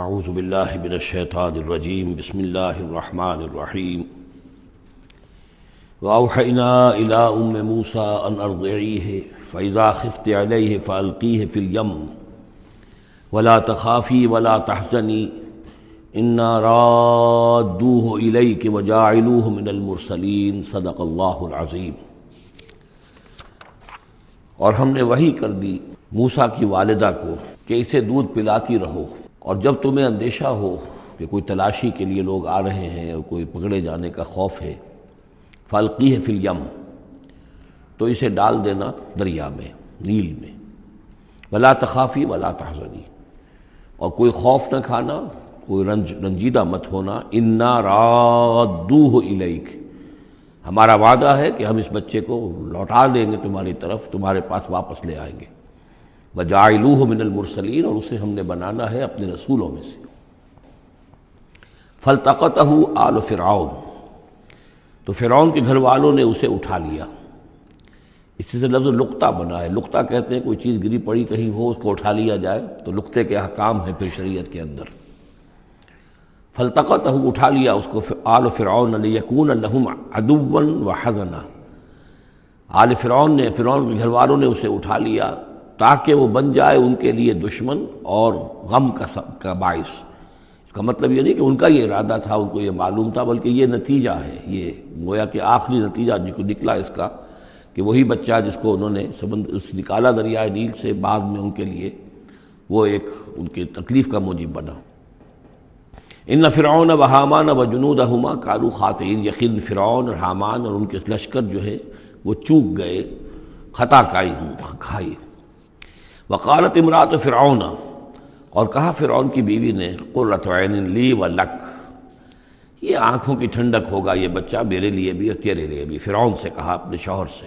اعوذ باللہ من الشیطان الرجیم بسم اللہ الرحمن الرحیم وأوحینا الی موسیٰ ان ارضعیہ فاذا خفت علیہ فالقیہ فی الیم ولا تخافی ولا تحزنی انا رادوہ الیک وجاعلوہ من المرسلین صدق اللہ العظیم۔ اور ہم نے وحی کر دی موسیٰ کی والدہ کو کہ اسے دودھ پلاتی رہو، اور جب تمہیں اندیشہ ہو کہ کوئی تلاشی کے لیے لوگ آ رہے ہیں اور کوئی پکڑے جانے کا خوف ہے، فالقیہ فی الیم، تو اسے ڈال دینا دریا میں، نیل میں، ولا تخافی ولا تحزنی، اور کوئی خوف نہ کھانا، کوئی رنجیدہ مت ہونا، انا رادوہ الیک، ہمارا وعدہ ہے کہ ہم اس بچے کو لوٹا دیں گے تمہاری طرف، تمہارے پاس واپس لے آئیں گے، وجاعلوہ من المرسلین، اور اسے ہم نے بنانا ہے اپنے رسولوں میں سے۔ فالتقطہ آل فرعون، تو فرعون کے گھر والوں نے اسے اٹھا لیا۔ اسی سے لفظ لقطہ بنا ہے، لقطہ کہتے ہیں کوئی چیز گری پڑی کہیں ہو اس کو اٹھا لیا جائے، تو لقطے کے احکام ہیں پھر شریعت کے اندر۔ فالتقطہ، اٹھا لیا اس کو آل فرعون لیکون لہم عدوا وحزنا، آل فرعون نے، فرعون کے گھر والوں نے اسے اٹھا لیا تاکہ وہ بن جائے ان کے لیے دشمن اور غم کا باعث۔ اس کا مطلب یہ نہیں کہ ان کا یہ ارادہ تھا، ان کو یہ معلوم تھا، بلکہ یہ نتیجہ ہے، یہ گویا کہ آخری نتیجہ جس کو نکلا اس کا، کہ وہی بچہ جس کو انہوں نے نکالا دریائے نیل سے، بعد میں ان کے لیے وہ ایک ان کی تکلیف کا موجب بنا۔ ان فرعون و حامان و جنودہما کانوا خاطئین، یقین فرعون اور حامان اور ان کے لشکر جو ہے وہ چوک گئے، خطا کھائی۔ وقالت امرأۃ فرعون، اور کہا فرعون کی بیوی نے، قرۃ عین لی و لک، یہ آنکھوں کی ٹھنڈک ہوگا یہ بچہ میرے لیے بھی اور تیرے لیے بھی۔ فرعون سے کہا اپنے شوہر سے،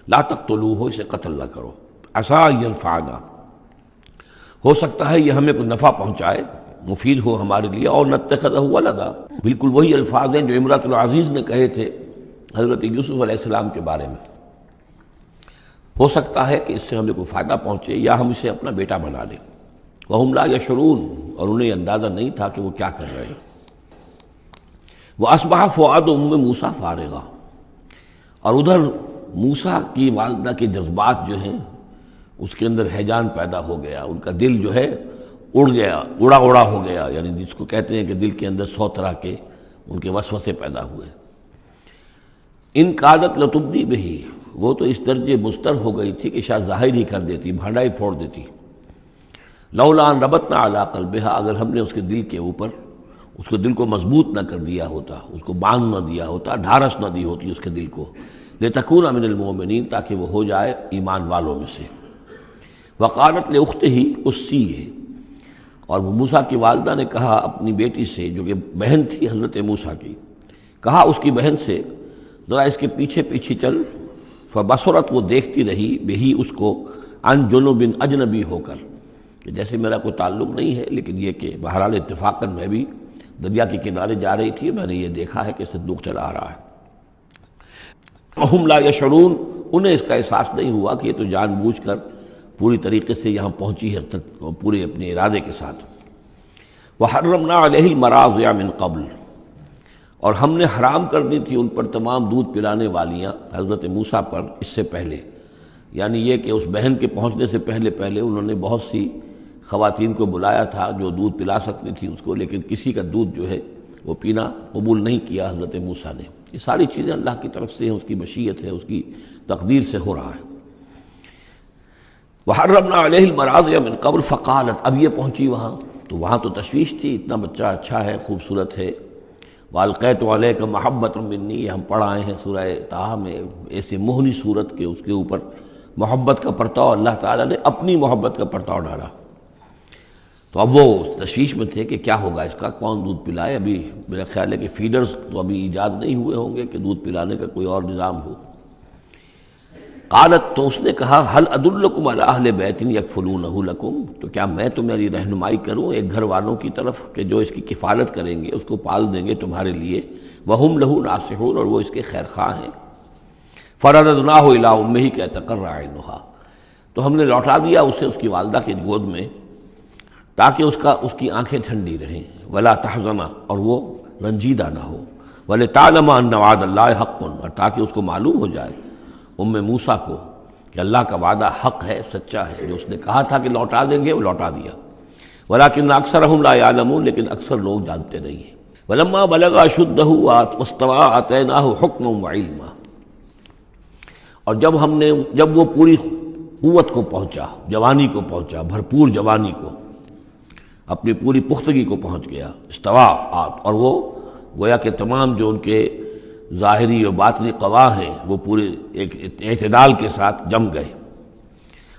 لا تقتلوہ، اسے قتل نہ کرو، عسیٰ ان ینفعنا، ہو سکتا ہے یہ ہمیں کوئی نفع پہنچائے، مفید ہو ہمارے لیے، اور نتخذہ ولدا، بالکل وہی الفاظ ہیں جو امرأۃ العزیز نے کہے تھے حضرت یوسف علیہ السلام کے بارے میں، ہو سکتا ہے کہ اس سے ہمیں کوئی فائدہ پہنچے یا ہم اسے اپنا بیٹا بنا لیں۔ وَهُمْ لَا يَشْعُرُونَ، اور انہیں اندازہ نہیں تھا کہ وہ کیا کر رہے ہیں۔ وَأَصْبَحَ فُؤَادُ أُمِّ مُوسَىٰ فَارِغًا، اور ادھر موسیٰ کی والدہ کے جذبات جو ہیں اس کے اندر ہیجان پیدا ہو گیا، ان کا دل جو ہے اڑ گیا، اڑا ہو گیا، یعنی جس کو کہتے ہیں کہ دل کے اندر 100 طرح کے ان کے وسوسے پیدا ہوئے۔ ان کادت لتبدی بہ، وہ تو اس درجے مضطر ہو گئی تھی کہ شاید ظاہر ہی کر دیتی، بھانڈا ہی پھوڑ دیتی۔ لولا ان ربطنا علی قلبہا، اگر ہم نے اس کے دل کے اوپر، اس کو دل کو مضبوط نہ کر دیا ہوتا، اس کو باندھ نہ دیا ہوتا، ڈھارس نہ دی ہوتی اس کے دل کو، لتکون من المؤمنین، تاکہ وہ ہو جائے ایمان والوں میں سے۔ وقالت لاختہ قصیہ، اور موسیٰ کی والدہ نے کہا اپنی بیٹی سے جو کہ بہن تھی حضرت موسیٰ کی، کہا اس کی بہن سے، ذرا اس کے پیچھے پیچھے چل۔ فبصرت، وہ دیکھتی رہی، بہی اس کو، عن جنب، اجنبی ہو کر، کہ جیسے میرا کوئی تعلق نہیں ہے، لیکن یہ کہ بہرحال اتفاقاً میں بھی دریا کے کنارے جا رہی تھی، میں نے یہ دیکھا ہے کہ صندوق چلا آ رہا ہے۔ وَهُمْ لَا يَشْعُرُونَ، انہیں اس کا احساس نہیں ہوا کہ یہ تو جان بوجھ کر پوری طریقے سے یہاں پہنچی ہے، پورے اپنے ارادے کے ساتھ۔ وَحَرَّمْنَا عَلَيْهِ الْمَرَاضِعَ مِنْ قَبْلُ، اور ہم نے حرام کر دی تھی ان پر تمام دودھ پلانے والیاں، حضرت موسیٰ پر اس سے پہلے، یعنی یہ کہ اس بہن کے پہنچنے سے پہلے انہوں نے بہت سی خواتین کو بلایا تھا جو دودھ پلا سکتی تھی اس کو، لیکن کسی کا دودھ جو ہے وہ پینا قبول نہیں کیا حضرت موسیٰ نے۔ یہ ساری چیزیں اللہ کی طرف سے ہیں، اس کی مشیت ہے، اس کی تقدیر سے ہو رہا ہے۔ وَحَرَّمْنَا عَلَيْهِ الْمَرَاضِعَ مِنْ قَبْلُ، فَقَالَتْ، اب یہ پہنچی وہاں تو وہاں تو تشویش تھی، اتنا بچہ اچھا ہے، خوبصورت ہے۔ وَأَلْقَيْتُ عَلَيْكَ مَحَبَّةً مِّنِّي، یہ ہم پڑھ آئے ہیں سورہ طٰہٰ میں، ایسے موہنی صورت کے اس کے اوپر محبت کا پرتاؤ، اللہ تعالیٰ نے اپنی محبت کا پرتاؤ ڈالا۔ تو اب وہ تشویش میں تھے کہ کیا ہوگا اس کا، کون دودھ پلائے۔ ابھی میرا خیال ہے کہ فیڈرز تو ابھی ایجاد نہیں ہوئے ہوں گے کہ دودھ پلانے کا کوئی اور نظام ہو۔ قالت، تو اس نے کہا، هل ادلکم علی اہل بیت یکفلونہ لکم، تو کیا میں تمہاری رہنمائی کروں ایک گھر والوں کی طرف کہ جو اس کی کفالت کریں گے، اس کو پال دیں گے تمہارے لیے، وہم لہ ناصحون، اور وہ اس کے خیر خواہ ہیں۔ فرددناہ الی امہ کی تقر عینہا، تو ہم نے لوٹا دیا اسے اس کی والدہ کی گود میں، تاکہ اس کی آنکھیں ٹھنڈی رہیں، ولا تحزن، اور وہ رنجیدہ نہ ہو، ولتعلم ان وعد اللہ حق، اور تاکہ اس کو معلوم ہو جائے موسیٰ کو کہ اللہ کا وعدہ حق ہے، سچا ہے، جو اس نے کہا تھا کہ لوٹا دیں گے وہ لوٹا دیا، ولکن اکثرهم لا يعلمون، لیکن اکثر لوگ جانتے نہیں ہیں۔ ولما بلغ اشدہ واستوى آتیناہ حکما وعلما، اور جب وہ پوری قوت کو پہنچا، جوانی کو پہنچا، بھرپور جوانی کو، اپنی پوری پختگی کو پہنچ گیا، استوا، اور وہ گویا کہ تمام جو ان کے ظاہری و باطنی قوا ہیں وہ پورے ایک اعتدال کے ساتھ جم گئے۔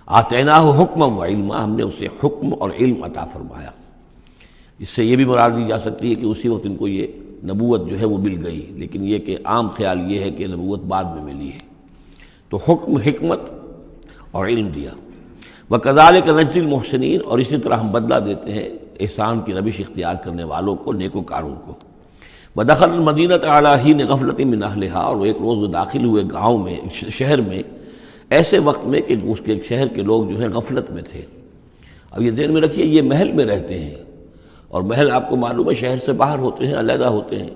آتیناہ حکما و علما، ہم نے اسے حکم اور علم عطا فرمایا۔ اس سے یہ بھی مراد لی جا سکتی ہے کہ اسی وقت ان کو یہ نبوت جو ہے وہ مل گئی، لیکن یہ کہ عام خیال یہ ہے کہ نبوت بعد میں ملی ہے۔ تو حکم، حکمت اور علم دیا۔ وَكَذَلِكَ نَجْزِي الْمُحْسِنِينَ، اور اسی طرح ہم بدلہ دیتے ہیں احسان کی روش اختیار کرنے والوں کو، نیکوکاروں کو۔ وَدَخَلَ الْمَدِينَةَ عَلَىٰ حِينِ غَفْلَةٍ مِّنْ أَهْلِهَا، اور ایک روز وہ داخل ہوئے گاؤں میں، شہر میں، ایسے وقت میں کہ اس کے شہر کے لوگ جو ہیں غفلت میں تھے۔ اب یہ ذہن میں رکھیے، یہ محل میں رہتے ہیں، اور محل آپ کو معلوم ہے شہر سے باہر ہوتے ہیں، علیحدہ ہوتے ہیں،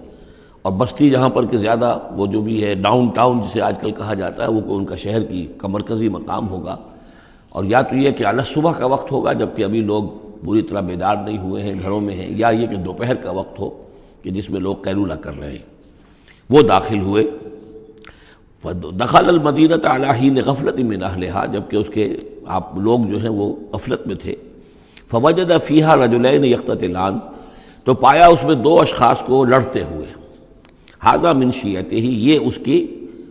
اور بستی جہاں پر کہ زیادہ وہ جو بھی ہے ڈاؤن ٹاؤن جسے آج کل کہا جاتا ہے، وہ ان کا شہر کا مرکزی مقام ہوگا، اور یا تو یہ کہ اعلیٰ صبح کا وقت ہوگا جبکہ ابھی لوگ پوری طرح بیدار نہیں ہوئے ہیں، گھروں میں ہیں، یا یہ کہ دوپہر کا وقت ہو کہ جس میں لوگ قیلولہ کر رہے ہیں۔ وہ داخل ہوئے، دخل المدینۃ علی حین غفلۃ من اہلہا، جبکہ اس کے آپ لوگ جو ہیں وہ غفلت میں تھے۔ فوجد فیہا رجلین یقتتلان، تو پایا اس میں دو اشخاص کو لڑتے ہوئے۔ ھذا من شیعتہ، یہ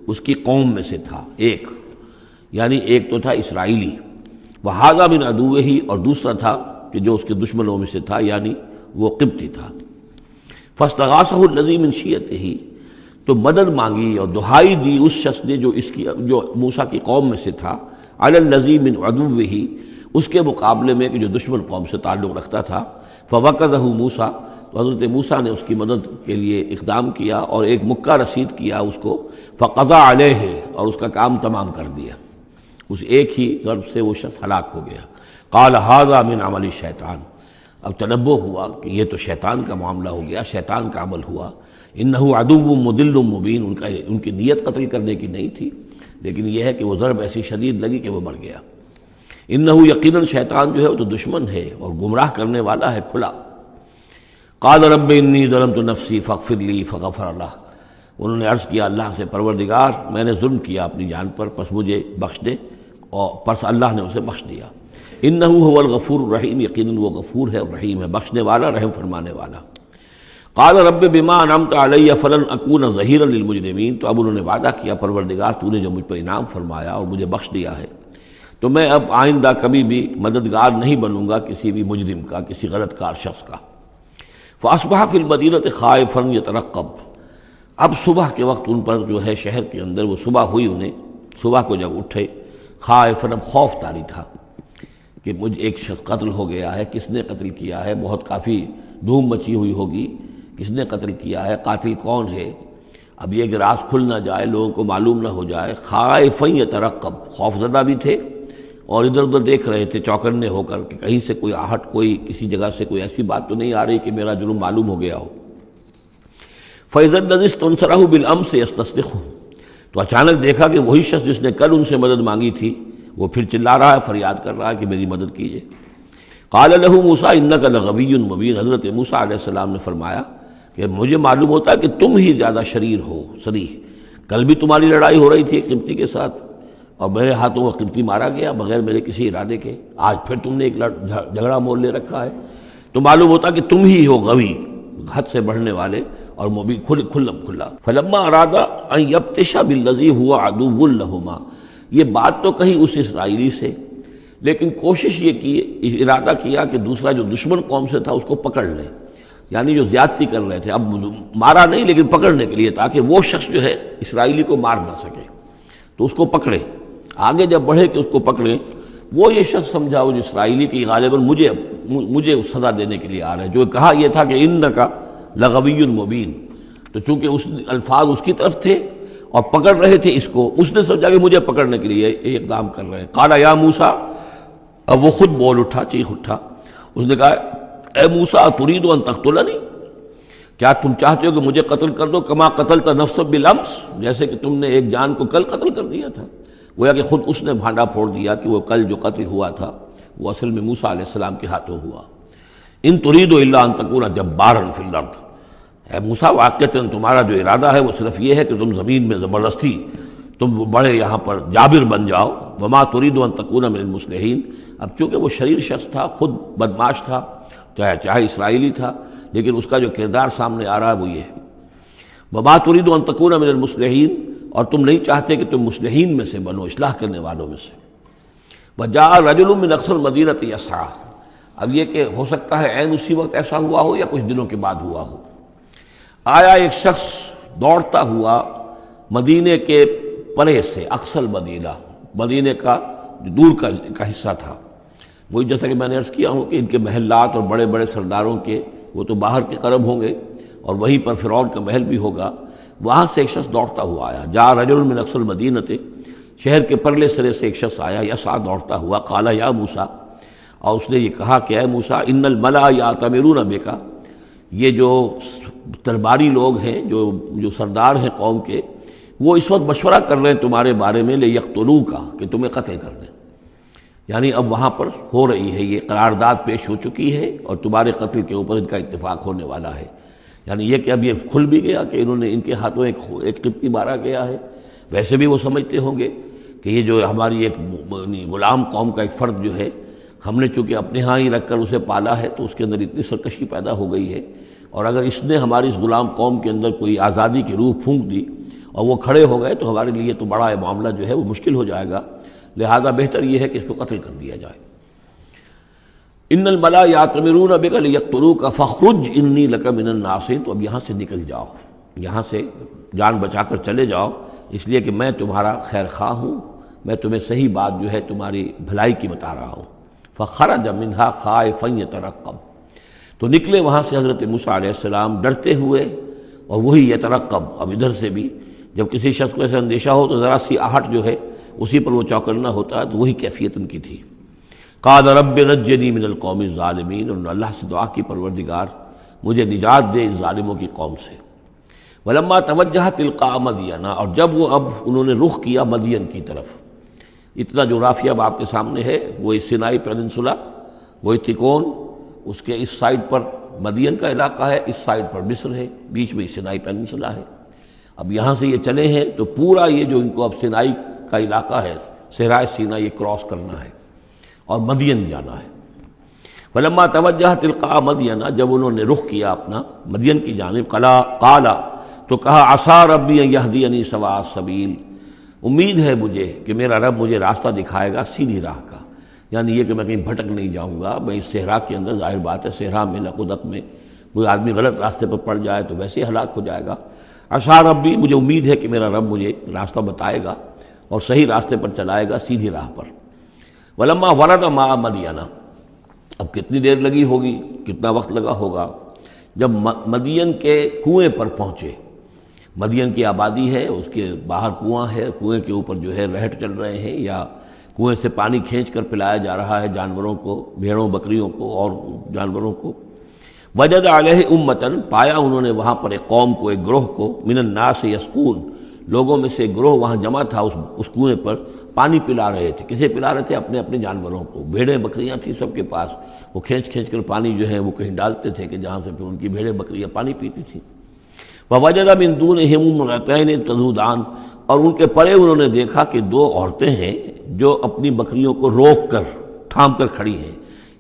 اس کی قوم میں سے تھا، ایک یعنی ایک تو تھا اسرائیلی، وھذا من عدوہ، اور دوسرا تھا کہ جو اس کے دشمنوں میں سے تھا، یعنی وہ قبطی تھا۔ فاستغاثہ الذی من شیعتہ، تو مدد مانگی اور دہائی دی اس شخص نے جو موسیٰ کی قوم میں سے تھا، علی الذی من عدوہ، اس کے مقابلے میں کہ جو دشمن قوم سے تعلق رکھتا تھا۔ فوقظہ موسیٰ، تو حضرت موسیٰ نے اس کی مدد کے لیے اقدام کیا اور ایک مکہ رسید کیا اس کو، فقضى علیہ، اور اس کا کام تمام کر دیا، اس ایک ہی ضرب سے وہ شخص ہلاک ہو گیا۔ قال ھذا من عمل الشیطان، اب تنبہ ہوا کہ یہ تو شیطان کا معاملہ ہو گیا، شیطان کا عمل ہوا۔ انہ عدو مضل مبین، ان کی نیت قتل کرنے کی نہیں تھی، لیکن یہ ہے کہ وہ ضرب ایسی شدید لگی کہ وہ مر گیا۔ انہ یقیناً شیطان جو ہے وہ تو دشمن ہے اور گمراہ کرنے والا ہے کھلا۔ قال رب انی ظلمت نفسی فاغفر لی، فغفر لہ، انہوں نے عرض کیا اللہ سے، پروردگار میں نے ظلم کیا اپنی جان پر، پس مجھے بخش دے، اور پس اللہ نے اسے بخش دیا۔ انہ هو الغفور الرحیم، یقیناً وہ غفور ہے اور رحیم ہے، بخشنے والا، رحم فرمانے والا۔ قال رب بما انعمت علی فلن اکون ظہیرا للمجرمین، تو اب انہوں نے وعدہ کیا پروردگار تو نے جو مجھ پر انعام فرمایا اور مجھے بخش دیا ہے، تو میں اب آئندہ کبھی بھی مددگار نہیں بنوں گا کسی بھی مجرم کا، کسی غلط کار شخص کا۔ فاصبح فی المدینۃ خائفا یترقب، اب صبح کے وقت ان پر جو ہے شہر کے اندر وہ صبح ہوئی، انہیں صبح کو جب اٹھے، خائفا، اب خوف طاری تھا کہ مجھ ایک شخص قتل ہو گیا ہے، کس نے قتل کیا ہے، بہت کافی دھوم مچی ہوئی ہوگی، کس نے قتل کیا ہے، قاتل کون ہے، اب یہ کہ راز کھل نہ جائے، لوگوں کو معلوم نہ ہو جائے۔ خائفا یترقب، خوف زدہ بھی تھے اور ادھر ادھر دیکھ رہے تھے چوکنے ہو کر کہ کہیں سے کوئی آہٹ، کوئی کسی جگہ سے کوئی ایسی بات تو نہیں آ رہی کہ میرا جرم معلوم ہو گیا ہو۔ فَإِذَا الَّذِي اسْتَنصَرَهُ بِالْأَمْسِ يَسْتَصْرِخُهُ، تو اچانک دیکھا کہ وہی شخص جس نے کل ان سے مدد مانگی تھی وہ پھر چلا رہا ہے، فریاد کر رہا ہے کہ میری مدد کیجیے۔ قَالَ لَهُ مُوسَىٰ إِنَّكَ لَغَوِيٌّ مُبِينٌ، حضرت موسیٰ علیہ السلام نے فرمایا کہ مجھے معلوم ہوتا ہے کہ تم ہی زیادہ شریر ہو، صریح، کل بھی تمہاری لڑائی ہو رہی تھی ایک قبطی کے ساتھ اور میرے ہاتھوں وہ قبطی مارا گیا بغیر میرے کسی ارادے کے، آج پھر تم نے ایک جھگڑا مول لے رکھا ہے، تو معلوم ہوتا کہ تم ہی ہو غوی، حد سے بڑھنے والے، اور مبین، کھلا۔ فلما اراد ان یبطش بالذی هو عدو لہما، یہ بات تو کہی اس اسرائیلی سے، لیکن کوشش یہ کی، ارادہ کیا کہ دوسرا جو دشمن قوم سے تھا اس کو پکڑ لے، یعنی جو زیادتی کر رہے تھے، اب مارا نہیں لیکن پکڑنے کے لیے، تاکہ وہ شخص جو ہے اسرائیلی کو مار نہ سکے، تو اس کو پکڑے، آگے جب بڑھے کہ اس کو پکڑے، وہ یہ شخص سمجھا وہ جو اسرائیلی کی غالباً مجھے سزا دینے کے لیے آ رہا ہے، جو کہا یہ تھا کہ انکا لغوی مبین، تو چونکہ اس الفاظ اس کی طرف تھے اور پکڑ رہے تھے اس کو، اس نے سمجھا کہ مجھے پکڑنے کے لیے یہ اقدام کر رہے ہیں۔ قال یا موسیٰ، اب وہ خود بول اٹھا، چیخ اٹھا، اس نے کہا اے موسیٰ ترید ان تقتلنی، کیا تم چاہتے ہو کہ مجھے قتل کر دو، کما قتلت نفسا بالامس، جیسے کہ تم نے ایک جان کو کل قتل کر دیا تھا۔ گویا کہ خود اس نے بھانڈا پھوڑ دیا کہ وہ کل جو قتل ہوا تھا وہ اصل میں موسیٰ علیہ السلام کے ہاتھوں ہوا۔ ان ترید الا ان تکون جبارا فی الارض، اے موسیٰ واقعتاً تمہارا جو ارادہ ہے وہ صرف یہ ہے کہ تم زمین میں زبردستی تم بڑے یہاں پر جابر بن جاؤ۔ وما ترید ان تکون من المصلحین، اب چونکہ وہ شریر شخص تھا، خود بدمعاش تھا، چاہے اسرائیلی تھا، لیکن اس کا جو کردار سامنے آ رہا ہے وہ یہ ہے وما ترید ان تکون من المصلحین، اور تم نہیں چاہتے کہ تم مصلحین میں سے بنو، اصلاح کرنے والوں میں سے۔ وجاء رجل من اقصى المدینۃ یسعی، اب یہ کہ ہو سکتا ہے عین اسی وقت ایسا ہوا ہو یا کچھ دنوں کے بعد ہوا ہو، آیا ایک شخص دوڑتا ہوا مدینے کے پرے سے، اقصى المدینہ، مدینے کا دور کا حصہ تھا، وہی جیسا کہ میں نے عرض کیا ہوں کہ ان کے محلات اور بڑے بڑے سرداروں کے وہ تو باہر کے قرب ہوں گے اور وہیں پر فرعون کا محل بھی ہوگا، وہاں سے ایک شخص دوڑتا ہوا آیا۔ جاء رجل من اقصى المدینۃ، شہر کے پرلے سرے سے ایک شخص آیا، یسعی دوڑتا ہوا، قال یا موسیٰ، اور اس نے یہ کہا کہ اے موسیٰ ان الملأ یأتمرون بک، یہ جو درباری لوگ ہیں، جو سردار ہیں قوم کے، وہ اس وقت مشورہ کر رہے ہیں تمہارے بارے میں لیقتلوک، کہ تمہیں قتل کر دیں، یعنی اب وہاں پر ہو رہی ہے، یہ قرارداد پیش ہو چکی ہے اور تمہارے قتل کے اوپر ان کا اتفاق ہونے والا ہے، یعنی یہ کہ اب یہ کھل بھی گیا کہ انہوں نے ان کے ہاتھوں ایک قبطی مارا گیا ہے۔ ویسے بھی وہ سمجھتے ہوں گے کہ یہ جو ہماری ایک غلام قوم کا ایک فرد جو ہے، ہم نے چونکہ اپنے ہاں ہی رکھ کر اسے پالا ہے تو اس کے اندر اتنی سرکشی پیدا ہو گئی ہے، اور اگر اس نے ہماری اس غلام قوم کے اندر کوئی آزادی کی روح پھونک دی اور وہ کھڑے ہو گئے تو ہمارے لیے تو بڑا معاملہ جو ہے وہ مشکل ہو جائے گا، لہذا بہتر یہ ہے کہ اس کو قتل کر دیا جائے۔ ان الملأ یأتمرون بک لیقتلوک فاخرج انی لک من الناصحین، تو اب یہاں سے نکل جاؤ، یہاں سے جان بچا کر چلے جاؤ، اس لیے کہ میں تمہارا خیر خواہ ہوں، میں تمہیں صحیح بات جو ہے تمہاری بھلائی کی بتا رہا ہوں۔ فخرج منہا خائفا یترقب، تو نکلے وہاں سے حضرت موسیٰ علیہ السلام ڈرتے ہوئے، اور وہی یترقب، اب ادھر سے بھی جب کسی شخص کو ایسا اندیشہ ہو تو ذرا سی آہٹ جو ہے اسی پر وہ چوکنا ہوتا ہے، تو وہی کیفیت ان کی تھی۔ قال رب نجنی من القوم الظالمین، انہوں نے اللہ سے دعا کی پروردگار مجھے نجات دے اس ظالموں کی قوم سے۔ ولما توجہ تلقاء مدین، اور جب وہ اب انہوں نے رخ کیا مدین کی طرف، اتنا جغرافیہ اب آپ کے سامنے ہے، وہ سینائی پیننسولا، وہ تکون، اس کے اس سائڈ پر مدین کا علاقہ ہے، اس سائڈ پر مصر ہے، بیچ میں سینائی پیننسولا ہے۔ اب یہاں سے یہ چلے ہیں تو پورا یہ جو ان کو اب سینائی کا علاقہ ہے، صحرائے سینا، یہ کراس کرنا ہے اور مدین جانا ہے۔ فلما توجہ تلقاء مدین، جب انہوں نے رخ کیا اپنا مدین کی جانب، قال، تو کہا عسیٰ ربی ان یہدینی سواء السبیل، امید ہے مجھے کہ میرا رب مجھے راستہ دکھائے گا سیدھی راہ کا، یعنی یہ کہ میں کہیں بھٹک نہیں جاؤں گا، میں اس صحرا کے اندر، ظاہر بات ہے صحرا میں نقودت میں کوئی آدمی غلط راستے پر پڑ جائے تو ویسے ہلاک ہو جائے گا۔ عسیٰ ربی، مجھے امید ہے کہ میرا رب مجھے راستہ بتائے گا اور صحیح راستے پر چلائے گا، سیدھی راہ پر۔ ولما ورد ماء مدین، اب کتنی دیر لگی ہوگی، کتنا وقت لگا ہوگا، جب مدین کے کنویں پر پہنچے، مدین کی آبادی ہے، اس کے باہر کنواں ہے، کنویں کے اوپر جو ہے رہٹ چل رہے ہیں یا کنویں سے پانی کھینچ کر پلایا جا رہا ہے جانوروں کو، بھیڑوں بکریوں کو اور جانوروں کو۔ وجد علیہ امتن، پایا انہوں نے وہاں پر ایک قوم کو، ایک گروہ کو، من الناس یسقون، لوگوں میں سے ایک گروہ وہاں جمع تھا اس کنویں پر، پانی پلا رہے تھے۔ کسے پلا رہے تھے؟ اپنے اپنے جانوروں کو، بھیڑیں بکریاں تھیں سب کے پاس، وہ کھینچ کھینچ کر پانی جو ہے وہ کہیں ڈالتے تھے کہ جہاں سے پھر ان کی بھیڑیں بکریاں پانی پیتی تھیں۔ ووجد من دونہم امرأتین تذودان، اور ان کے پرے انہوں نے دیکھا کہ دو عورتیں ہیں جو اپنی بکریوں کو روک کر تھام کر کھڑی ہیں،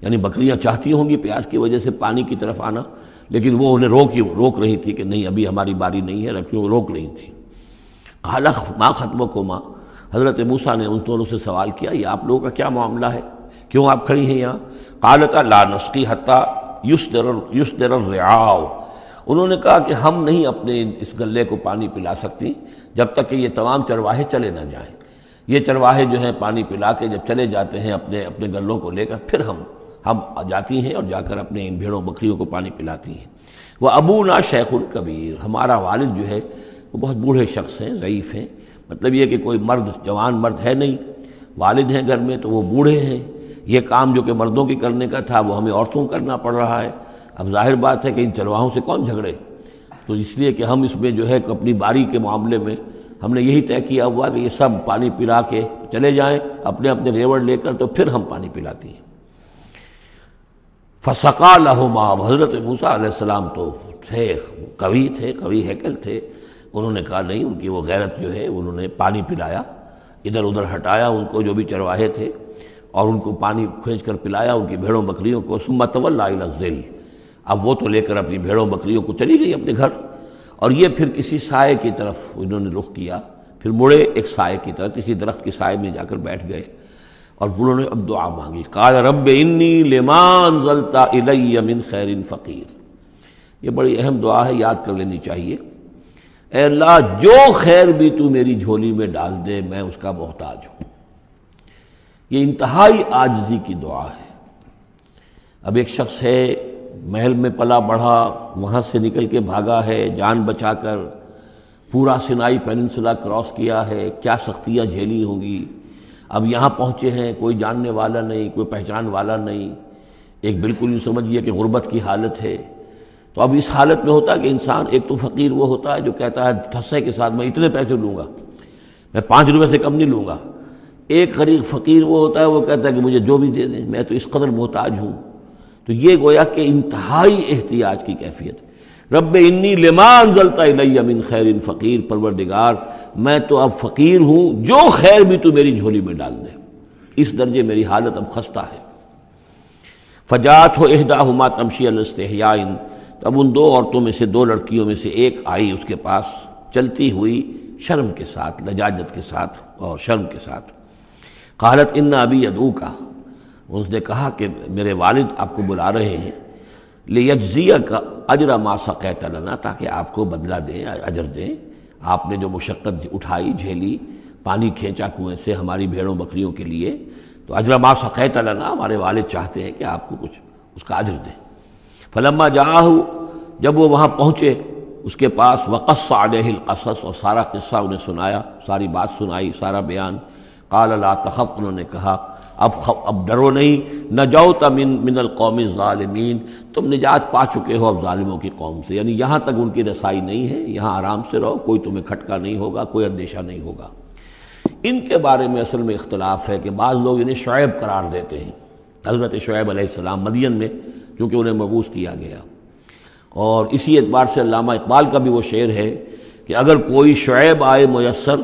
یعنی بکریاں چاہتی ہوں گی پیاس کی وجہ سے پانی کی طرف آنا، لیکن وہ انہیں روک رہی تھی کہ نہیں ابھی ہماری باری نہیں ہے، رکھیوں روک رہی تھی۔ قال ما خطبکما، حضرت موسیٰ نے ان دونوں سے سوال کیا یہ آپ لوگوں کا کیا معاملہ ہے، کیوں آپ کھڑی ہیں یہاں؟ قالتا لا نسقی حتی یصدر الرعاء، انہوں نے کہا کہ ہم نہیں اپنے اس گلے کو پانی پلا سکتی جب تک کہ یہ تمام چرواہے چلے نہ جائیں۔ یہ چرواہے جو ہیں پانی پلا کے جب چلے جاتے ہیں اپنے گلوں کو لے کر، پھر ہم جاتی ہیں اور جا کر اپنے ان بھیڑوں بکریوں کو پانی پلاتی ہیں۔ وہ ابونا شیخ کبیر، ہمارا والد جو ہے وہ بہت بوڑھے شخص ہیں، ضعیف ہیں، مطلب یہ کہ کوئی مرد، جوان مرد ہے نہیں، والد ہیں گھر میں تو وہ بوڑھے ہیں، یہ کام جو کہ مردوں کی کرنے کا تھا وہ ہمیں عورتوں کو کرنا پڑ رہا ہے۔ اب ظاہر بات ہے کہ ان چرواہوں سے کون جھگڑے، تو اس لیے کہ ہم اس میں جو ہے اپنی باری کے معاملے میں ہم نے یہی طے کیا ہوا کہ یہ سب پانی پلا کے چلے جائیں اپنے اپنے ریوڑ لے کر، تو پھر ہم پانی پلاتی ہیں۔ فسقا لہما، حضرت موسیٰ علیہ السلام تو تھے قوی ہیکل تھے، انہوں نے کہا نہیں، ان کی وہ غیرت جو ہے، انہوں نے پانی پلایا، ادھر ادھر ہٹایا ان کو جو بھی چرواہے تھے، اور ان کو پانی کھینچ کر پلایا ان کی بھیڑوں بکریوں کو۔ ثم تولی الی الظل، اب وہ تو لے کر اپنی بھیڑوں بکریوں کو چلی گئی اپنے گھر، اور یہ پھر کسی سائے کی طرف انہوں نے رخ کیا، پھر مڑے ایک سائے کی طرف، کسی درخت کی سائے میں جا کر بیٹھ گئے، اور انہوں نے اب دعا مانگی۔ قال رب انی لما انزلت الی من خیر فقیر، یہ بڑی اہم دعا ہے، یاد کر لینی چاہیے۔ اے اللہ، جو خیر بھی تو میری جھولی میں ڈال دے میں اس کا محتاج ہوں۔ یہ انتہائی عاجزی کی دعا ہے۔ اب ایک شخص ہے، محل میں پلا بڑھا، وہاں سے نکل کے بھاگا ہے جان بچا کر، پورا سینائی پیننسلا کراس کیا ہے، کیا سختیاں جھیلی ہوں گی، اب یہاں پہنچے ہیں، کوئی جاننے والا نہیں، کوئی پہچان والا نہیں، ایک بالکل یوں سمجھیے کہ غربت کی حالت ہے۔ تو اب اس حالت میں ہوتا ہے کہ انسان، ایک تو فقیر وہ ہوتا ہے جو کہتا ہے ٹھسے کے ساتھ میں اتنے پیسے لوں گا، میں 5 روپے سے کم نہیں لوں گا۔ ایک غریب فقیر وہ ہوتا ہے، وہ کہتا ہے کہ مجھے جو بھی دے دیں، میں تو اس قدر محتاج ہوں۔ تو یہ گویا کہ انتہائی احتیاج کی کیفیت ہے۔ رب انی لما انزلت الی من خیر فقیر، پروردگار میں تو اب فقیر ہوں، جو خیر بھی تو میری جھولی میں ڈال دے، اس درجے میری حالت اب خستہ ہے۔ فجاءت احداہما تمشی علی استحیاء، اب ان 2 عورتوں میں سے 2 لڑکیوں میں سے ایک آئی اس کے پاس چلتی ہوئی شرم کے ساتھ، لجاجت کے ساتھ اور شرم کے ساتھ۔ قالت ان ابی یدعوک، اس نے کہا کہ میرے والد آپ کو بلا رہے ہیں، لیجزیک اجر ما سقیت لنا، تاکہ آپ کو بدلہ دیں، اجر دیں، آپ نے جو مشقت اٹھائی جھیلی، پانی کھینچا کنویں سے ہماری بھیڑوں بکریوں کے لیے، تو اجر ما سقیت لنا، ہمارے والد چاہتے ہیں کہ آپ کو کچھ اس کا اجر دیں۔ فلما جاءہ، جب وہ وہاں پہنچے اس کے پاس، وقص علیہ القصص، اور سارا قصہ انہیں سنایا، ساری بات سنائی، سارا بیان۔ قال لا تخف، انہوں نے کہا اب ڈرو نہیں، نجوت من القوم الظالمین، تم نجات پا چکے ہو اب ظالموں کی قوم سے، یعنی یہاں تک ان کی رسائی نہیں ہے، یہاں آرام سے رہو، کوئی تمہیں کھٹکا نہیں ہوگا، کوئی اندیشہ نہیں ہوگا۔ ان کے بارے میں اصل میں اختلاف ہے کہ بعض لوگ انہیں شعیب قرار دیتے ہیں، حضرت شعیب علیہ السلام، مدین میں کیونکہ انہیں مبعوث کیا گیا۔ اور اسی اعتبار سے علامہ اقبال کا بھی وہ شعر ہے کہ اگر کوئی شعیب آئے میسر،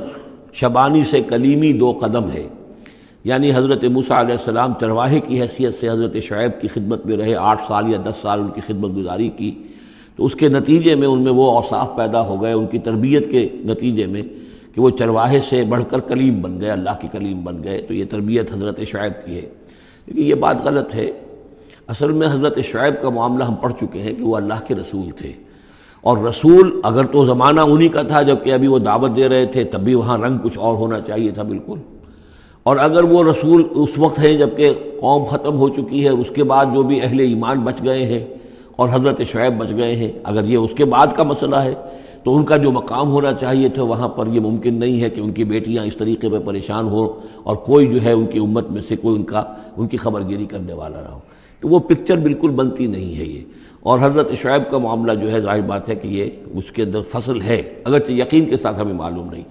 شبانی سے کلیمی 2 قدم ہے، یعنی حضرت موسیٰ علیہ السلام چرواہے کی حیثیت سے حضرت شعیب کی خدمت میں رہے، 8 سال یا 10 سال ان کی خدمت گزاری کی، تو اس کے نتیجے میں ان میں وہ اوصاف پیدا ہو گئے، ان کی تربیت کے نتیجے میں، کہ وہ چرواہے سے بڑھ کر کلیم بن گئے، اللہ کے کلیم بن گئے۔ تو یہ تربیت حضرت شعیب کی ہے، لیکن یہ بات غلط ہے۔ اصل میں حضرت شعیب کا معاملہ ہم پڑھ چکے ہیں کہ وہ اللہ کے رسول تھے، اور رسول اگر تو زمانہ انہی کا تھا جب کہ ابھی وہ دعوت دے رہے تھے، تب بھی وہاں رنگ کچھ اور ہونا چاہیے تھا بالکل، اور اگر وہ رسول اس وقت ہیں جب کہ قوم ختم ہو چکی ہے، اس کے بعد جو بھی اہل ایمان بچ گئے ہیں اور حضرت شعیب بچ گئے ہیں، اگر یہ اس کے بعد کا مسئلہ ہے تو ان کا جو مقام ہونا چاہیے تھا وہاں پر یہ ممکن نہیں ہے کہ ان کی بیٹیاں اس طریقے پہ پریشان ہو اور کوئی جو ہے ان کی امت میں سے کوئی ان کی خبر گیری کرنے والا نہ ہو، تو وہ پکچر بالکل بنتی نہیں ہے یہ۔ اور حضرت شعیب کا معاملہ جو ہے ظاہر بات ہے کہ یہ اس کے اندر فصل ہے، اگرچہ یقین کے ساتھ ہمیں معلوم نہیں۔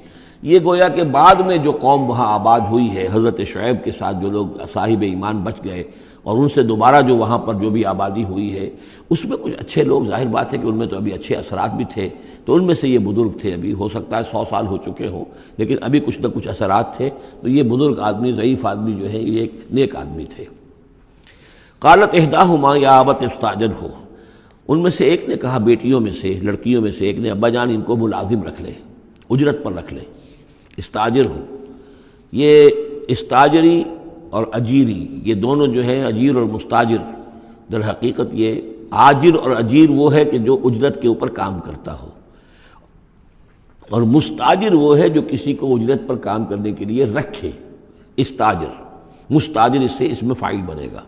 یہ گویا کہ بعد میں جو قوم وہاں آباد ہوئی ہے حضرت شعیب کے ساتھ، جو لوگ صاحب ایمان بچ گئے اور ان سے دوبارہ جو وہاں پر جو بھی آبادی ہوئی ہے، اس میں کچھ اچھے لوگ، ظاہر بات ہے کہ ان میں تو ابھی اچھے اثرات بھی تھے، تو ان میں سے یہ بزرگ تھے، ابھی ہو سکتا ہے 100 سال ہو چکے ہوں، لیکن ابھی کچھ نہ کچھ اثرات تھے، تو یہ بزرگ آدمی، ضعیف آدمی جو ہے یہ ایک نیک آدمی تھے۔ قالت احداہما یا ابت استاجرہ، ان میں سے ایک نے کہا، بیٹیوں میں سے، لڑکیوں میں سے ایک نے، ابا جان ان کو ملازم رکھ لے، اجرت پر رکھ لے، استاجر ہو۔ یہ استاجری اور اجیری، یہ دونوں جو ہیں اجیر اور مستاجر، در حقیقت یہ آجر اور اجیر وہ ہے کہ جو اجرت کے اوپر کام کرتا ہو، اور مستاجر وہ ہے جو کسی کو اجرت پر کام کرنے کے لیے رکھے، استاجر۔ مستاجر اس میں فاعل بنے گا۔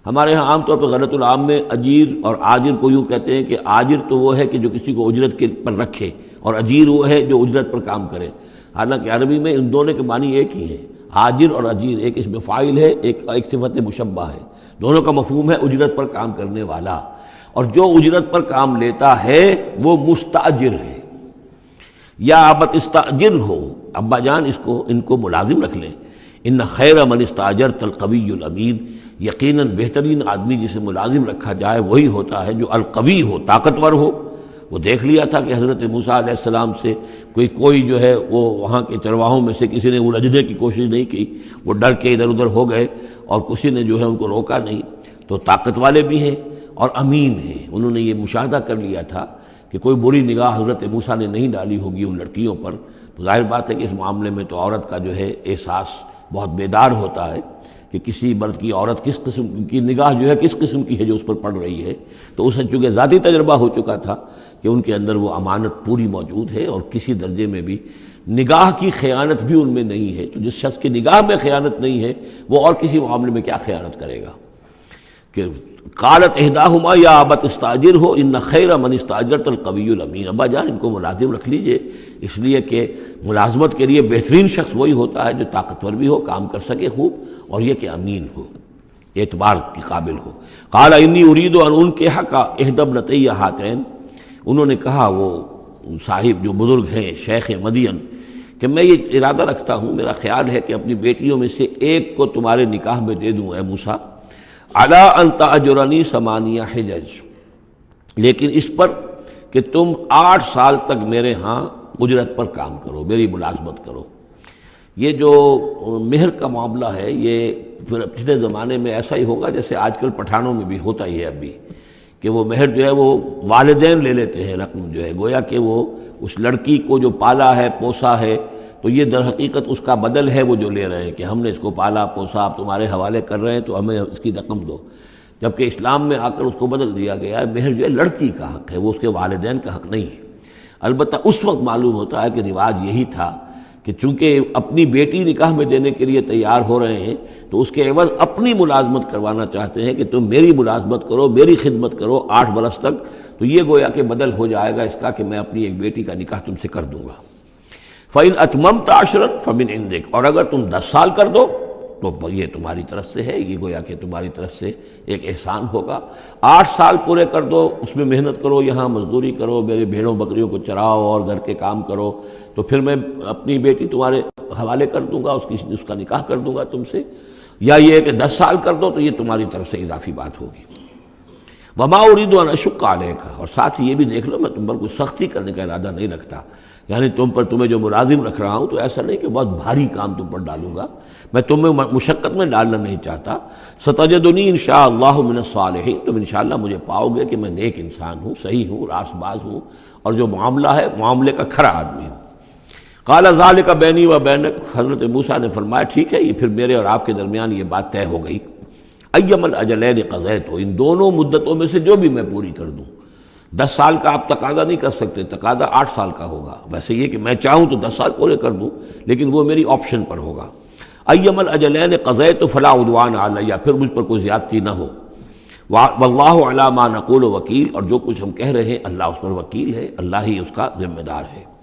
ہمارے ہاں عام طور پر غلط العام میں اجیر اور آجر کو یوں کہتے ہیں کہ آجر تو وہ ہے کہ جو کسی کو اجرت کے پر رکھے، اور اجیر وہ ہے جو اجرت پر کام کرے، حالانکہ عربی میں ان دونوں کے معنی ایک ہی ہیں۔ آجر اور اجیر ایک اس میں فاعل ہے، ایک صفت مشبہ ہے، دونوں کا مفہوم ہے اجرت پر کام کرنے والا، اور جو اجرت پر کام لیتا ہے وہ مستاجر ہے۔ یا ابت استاجر ہو، ابا جان ان کو ملازم رکھ لیں، ان خیر من استاجرت القوی الامین، یقیناً بہترین آدمی جسے ملازم رکھا جائے وہی ہوتا ہے جو القوی ہو، طاقتور ہو۔ وہ دیکھ لیا تھا کہ حضرت موسیٰ علیہ السلام سے کوئی جو ہے وہ وہاں کے چرواہوں میں سے کسی نے الجھنے کی کوشش نہیں کی، وہ ڈر کے ادھر ادھر ہو گئے اور کسی نے جو ہے ان کو روکا نہیں۔ تو طاقت والے بھی ہیں اور امین ہیں، انہوں نے یہ مشاہدہ کر لیا تھا کہ کوئی بری نگاہ حضرت موسیٰ نے نہیں ڈالی ہوگی ان لڑکیوں پر۔ تو ظاہر بات ہے کہ اس معاملے میں تو عورت کا جو ہے احساس بہت بیدار ہوتا ہے کہ کسی مرد کی عورت کس قسم کی نگاہ جو ہے کس قسم کی ہے جو اس پر پڑ رہی ہے۔ تو اسے چونکہ ذاتی تجربہ ہو چکا تھا کہ ان کے اندر وہ امانت پوری موجود ہے، اور کسی درجے میں بھی نگاہ کی خیانت بھی ان میں نہیں ہے۔ تو جس شخص کی نگاہ میں خیانت نہیں ہے وہ اور کسی معاملے میں کیا خیانت کرے گا؟ کہ قالت احداہما یا ابت استاجر ہو ان خیر من استاجرت القوی الامین، ابا جان ان کو ملازم رکھ لیجئے، اس لیے کہ ملازمت کے لیے بہترین شخص وہی ہوتا ہے جو طاقتور بھی ہو، کام کر سکے خوب، اور یہ کہ امین ہو، اعتبار کی قابل ہو۔ قال انی ارید ان انکحک احدی ابنتی ہاتین، انہوں نے کہا وہ صاحب جو بزرگ ہیں شیخ مدین کہ میں یہ ارادہ رکھتا ہوں، میرا خیال ہے کہ اپنی بیٹیوں میں سے ایک کو تمہارے نکاح میں دے دوں اے موسیٰ، علی ان تأجرنی ثمانیہ حجج، لیکن اس پر کہ تم 8 سال تک میرے ہاں اجرت پر کام کرو، میری ملازمت کرو۔ یہ جو مہر کا معاملہ ہے یہ پھر پچھلے زمانے میں ایسا ہی ہوگا جیسے آج کل پٹھانوں میں بھی ہوتا ہی ہے ابھی، کہ وہ مہر جو ہے وہ والدین لے لیتے ہیں رقم جو ہے، گویا کہ وہ اس لڑکی کو جو پالا ہے پوسا ہے تو یہ در حقیقت اس کا بدل ہے وہ جو لے رہے ہیں کہ ہم نے اس کو پالا پوسا، آپ تمہارے حوالے کر رہے ہیں تو ہمیں اس کی رقم دو، جبکہ اسلام میں آ کر اس کو بدل دیا گیا ہے۔ مہر جو ہے لڑکی کا حق ہے، وہ اس کے والدین کا حق نہیں ہے۔ البتہ اس وقت معلوم ہوتا ہے کہ رواج یہی تھا کہ چونکہ اپنی بیٹی نکاح میں دینے کے لیے تیار ہو رہے ہیں تو اس کے عوض اپنی ملازمت کروانا چاہتے ہیں کہ تم میری ملازمت کرو، میری خدمت کرو 8 برس تک، تو یہ گویا کہ بدل ہو جائے گا اس کا کہ میں اپنی ایک بیٹی کا نکاح تم سے کر دوں گا۔ فَإِنْ أَتْمَمْتَ عَشْرًا فَمِنْ عِنْدِكَ، اور اگر تم 10 سال کر دو تو یہ تمہاری طرف سے ہے، یہ گویا کہ تمہاری طرف سے ایک احسان ہوگا۔ 8 سال پورے کر دو، اس میں محنت کرو، یہاں مزدوری کرو، میرے بھیڑوں بکریوں کو چراؤ اور گھر کے کام کرو، تو پھر میں اپنی بیٹی تمہارے حوالے کر دوں گا، اس کا نکاح کر دوں گا تم سے۔ یا یہ کہ 10 سال کر دو تو یہ تمہاری طرف سے اضافی بات ہوگی۔ وما اريد ان اشق عليك، اور ساتھ یہ بھی دیکھ لو میں تم پر کوئی سختی کرنے کا ارادہ نہیں رکھتا، یعنی تمہیں جو ملازم رکھ رہا ہوں تو ایسا نہیں کہ بہت بھاری کام تم پر ڈالوں گا، میں تمہیں مشقت میں ڈالنا نہیں چاہتا۔ ستجدنی انشاءاللہ من الصالحین، تم انشاءاللہ مجھے پاؤ گے کہ میں نیک انسان ہوں، صحیح ہوں، راست باز ہوں، اور جو معاملہ ہے معاملے کا کھرا آدمی ہوں۔ قال ذلك بینی و بینک، حضرت موسیٰ نے فرمایا ٹھیک ہے، یہ پھر میرے اور آپ کے درمیان یہ بات طے ہو گئی۔ ایم الاجلین قضیت، ان دونوں مدتوں میں سے جو بھی میں پوری کر دوں۔ 10 سال کا آپ تقاضا نہیں کر سکتے، تقاضا 8 سال کا ہوگا، ویسے یہ کہ میں چاہوں تو 10 سال پورے کر دوں لیکن وہ میری آپشن پر ہوگا۔ ایم الاجلین قضیت فلا عدوان علی، پھر مجھ پر کوئی زیادتی نہ ہو۔ واللہ علی ما نقول وکیل، اور جو کچھ ہم کہہ رہے ہیں اللہ اس پر وکیل ہے، اللہ ہی اس کا ذمہ دار ہے۔